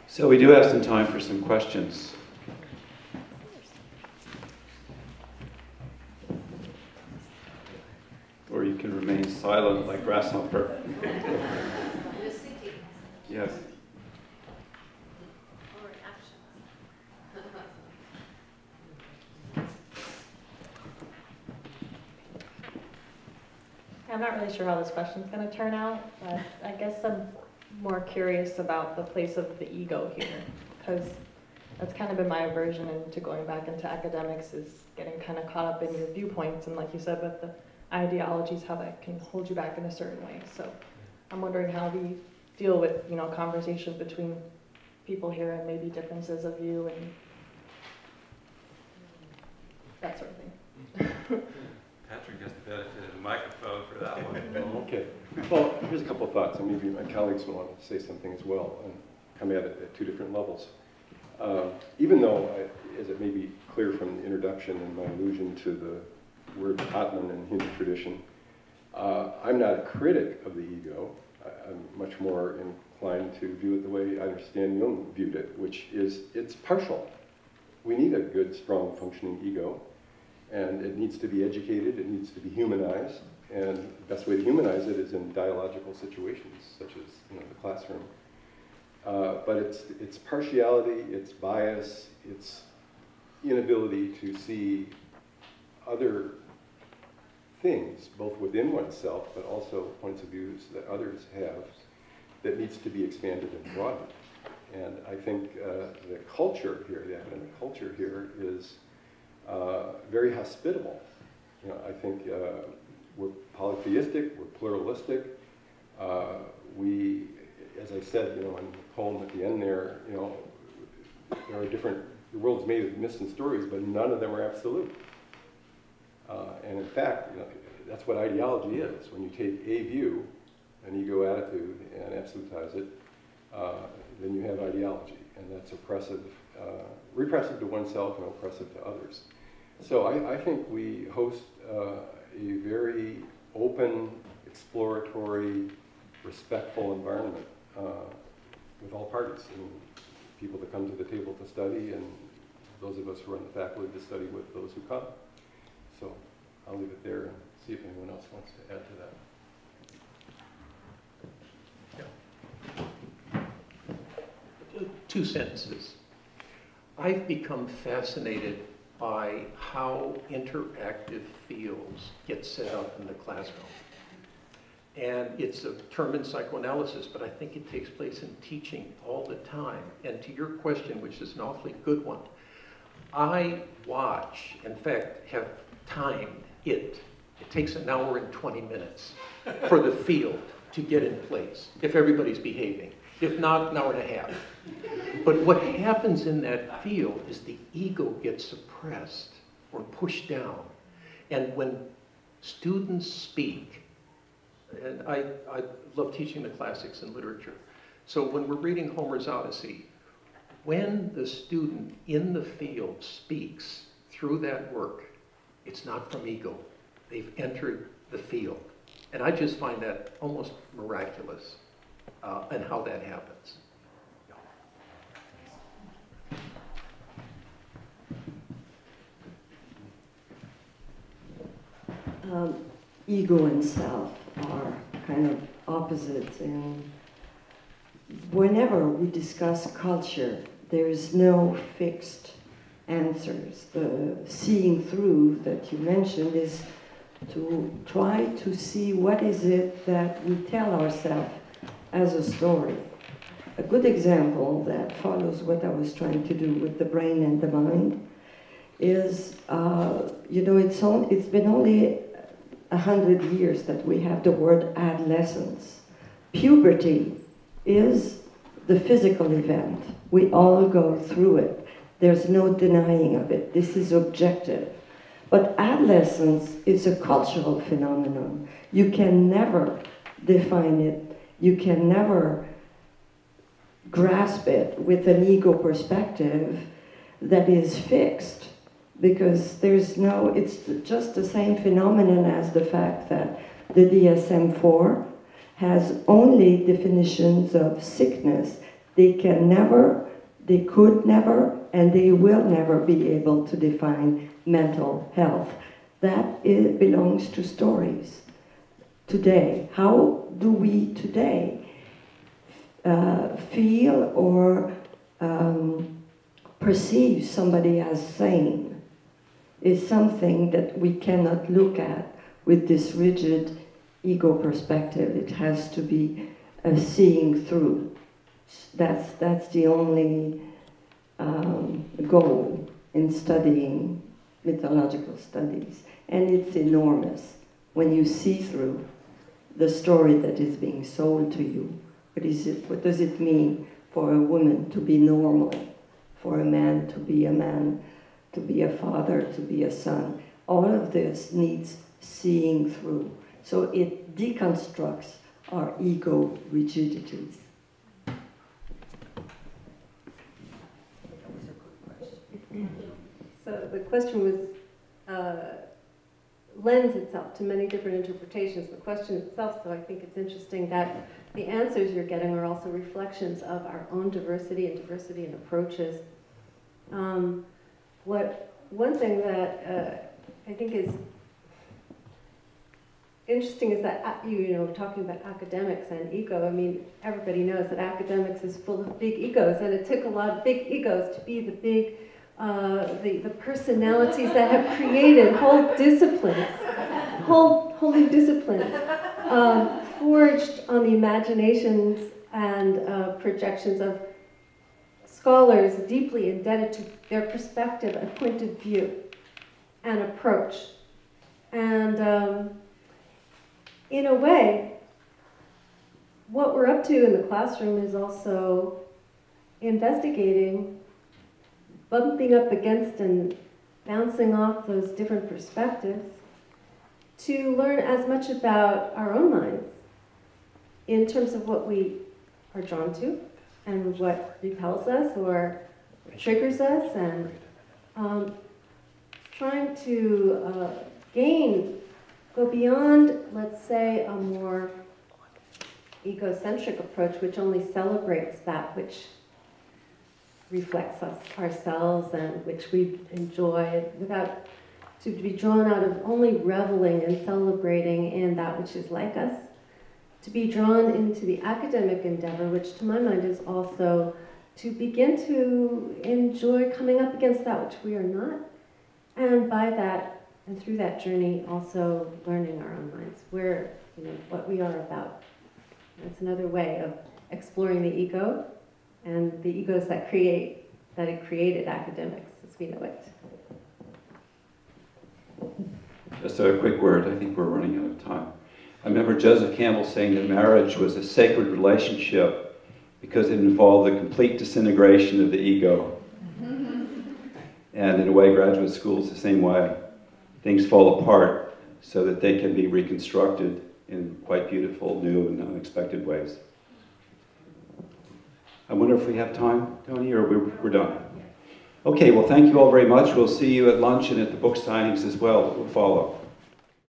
So we do have some time for some questions. Or you can remain silent like grasshopper. Yes. I'm not really sure how this question's going to turn out, but I guess I'm more curious about the place of the ego here, because that's kind of been my aversion into going back into academics, is getting kind of caught up in your viewpoints, and like you said, with the ideologies, how that can hold you back in a certain way. So I'm wondering how we deal with, you know, conversation between people here and maybe differences of view and that sort of thing. Patrick has the benefit of the microphone for that one. Okay. Well, here's a couple of thoughts, and maybe my colleagues will want to say something as well, and come at it at two different levels. Even though, as it may be clear from the introduction and my allusion to the word Atman in Hindu tradition, I'm not a critic of the ego. I'm much more inclined to view it the way I understand Jung viewed it, which is it's partial. We need a good, strong, functioning ego. And it needs to be educated, it needs to be humanized, and the best way to humanize it is in dialogical situations, such as, you know, the classroom. But it's partiality, it's bias, it's inability to see other things, both within oneself, but also points of views that others have, that needs to be expanded and broadened. And I think the culture here, the academic culture here, is very hospitable. You know, I think we're polytheistic, we're pluralistic. We, as I said, you know, in the poem at the end there, you know, there are different, the world's made of myths and stories, but none of them are absolute. And in fact, you know, that's what ideology is. When you take a view, an ego attitude, and absolutize it, then you have ideology, and that's oppressive, repressive to oneself and oppressive to others. So I think we host a very open, exploratory, respectful environment with all parties, and people that come to the table to study, and those of us who are on the faculty to study with those who come. So I'll leave it there and see if anyone else wants to add to that. Yeah. 2 sentences. I've become fascinated by how interactive fields get set up in the classroom. And it's a term in psychoanalysis, but I think it takes place in teaching all the time. And to your question, which is an awfully good one, I watch, in fact, have timed it. It takes an hour and 20 minutes for the field to get in place, if everybody's behaving. If not, an hour and a half. But what happens in that field is the ego gets suppressed or pushed down. And when students speak, and I love teaching the classics and literature, so when we're reading Homer's Odyssey, when the student in the field speaks through that work, it's not from ego. They've entered the field. And I just find that almost miraculous. And how that happens. Ego and self are kind of opposites, and whenever we discuss culture, there is no fixed answers. The seeing through that you mentioned is to try to see what is it that we tell ourselves as a story. A good example that follows what I was trying to do with the brain and the mind is, you know, it's been only 100 years that we have the word adolescence. Puberty is the physical event. We all go through it. There's no denying of it. This is objective. But adolescence is a cultural phenomenon. You can never define it. You can never grasp it with an ego perspective that is fixed, because there's no, it's just the same phenomenon as the fact that the DSM-4 has only definitions of sickness They can never, they could never, and they will never be able to define mental health. That belongs to stories. Today, how do we today feel or perceive somebody as sane is something that we cannot look at with this rigid ego perspective. It has to be a seeing through. That's the only goal in studying mythological studies. And it's enormous when you see through the story that is being sold to you. What does it mean for a woman to be normal, for a man, to be a father, to be a son? All of this needs seeing through. So it deconstructs our ego rigidities. So the question was, lends itself to many different interpretations. The question itself, so I think it's interesting that the answers you're getting are also reflections of our own diversity and diversity in approaches. One thing that I think is interesting is that, talking about academics and ego, I mean, everybody knows that academics is full of big egos, and it took a lot of big egos to be the big, the personalities that have created whole disciplines, whole new disciplines, forged on the imaginations and projections of scholars deeply indebted to their perspective and point of view and approach. And in a way, what we're up to in the classroom is also investigating, bumping up against and bouncing off those different perspectives to learn as much about our own minds in terms of what we are drawn to and what repels us or triggers us, and trying to go beyond, let's say, a more egocentric approach, which only celebrates that which reflects us ourselves and which we enjoy, without to be drawn out of only reveling and celebrating in that which is like us, to be drawn into the academic endeavor, which to my mind is also to begin to enjoy coming up against that which we are not, and by that and through that journey also learning our own minds, where, what we are about. That's another way of exploring the ego and the egos that it created academics as we know it. Just a quick word, I think we're running out of time. I remember Joseph Campbell saying that marriage was a sacred relationship because it involved the complete disintegration of the ego. And in a way, graduate school is the same way. Things fall apart so that they can be reconstructed in quite beautiful, new, and unexpected ways. I wonder if we have time, Tony, or we're done. Okay, well, thank you all very much. We'll see you at lunch and at the book signings as well that will follow.